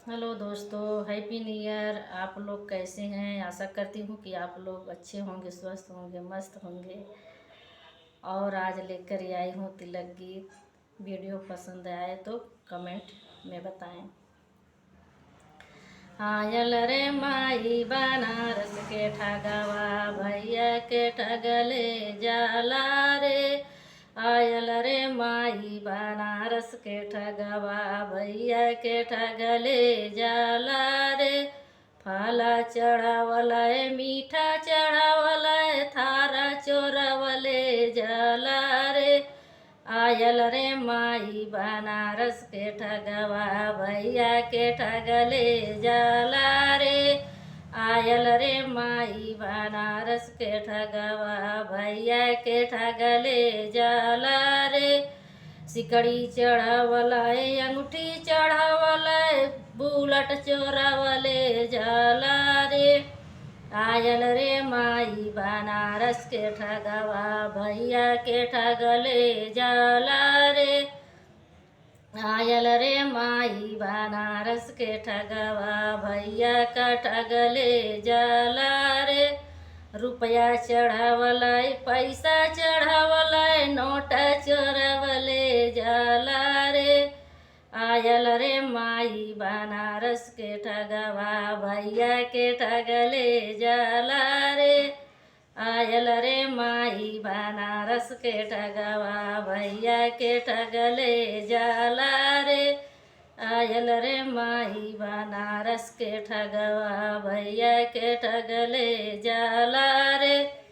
Hello दोस्तों, happy new year. आप लोग कैसे हैं? आशा करती हूँ कि आप लोग अच्छे होंगे, स्वस्थ होंगे, मस्त होंगे। और आज लेकर आई हूँ तिलक गीत। वीडियो पसंद आए तो कमेंट में बताएं। आयल रे माई बनारस के ठगवा, भैया के ठगले जाला रे। आयल रे माई बनारस के ठगवा, भैया के ठगले जाला रे। फला चढ़ावले मीठा चढ़ावले, थारा चोरवले जाला रे। आयल रे माई बनारस के ठगवा, भैया के ठगले जाला रे। आयल रे माई बनारस के ठगवा, भैया के ठगले जाला रे। सिकड़ी चढ़ावले, अंगूठी चढ़ावले, बुलट चोरावले जाला रे। आयल रे माई बनारस के ठगवा, भैया के ठगले जाला रे। आयल रे माई बनारस के ठगवा, भैया का ठगले जाला रे। रुपया चढ़ावले, पैसा चढ़ावले, नोट चोरवले जाला रे। आयल रे माई बनारस के ठगवा, भैया के ठगले जाला रे। आयल रे माई बनारस के ठगवा, भैया के ठगले जाला रे। आयल रे माई बनारस के ठगवा, भैया के ठगले जाला रे।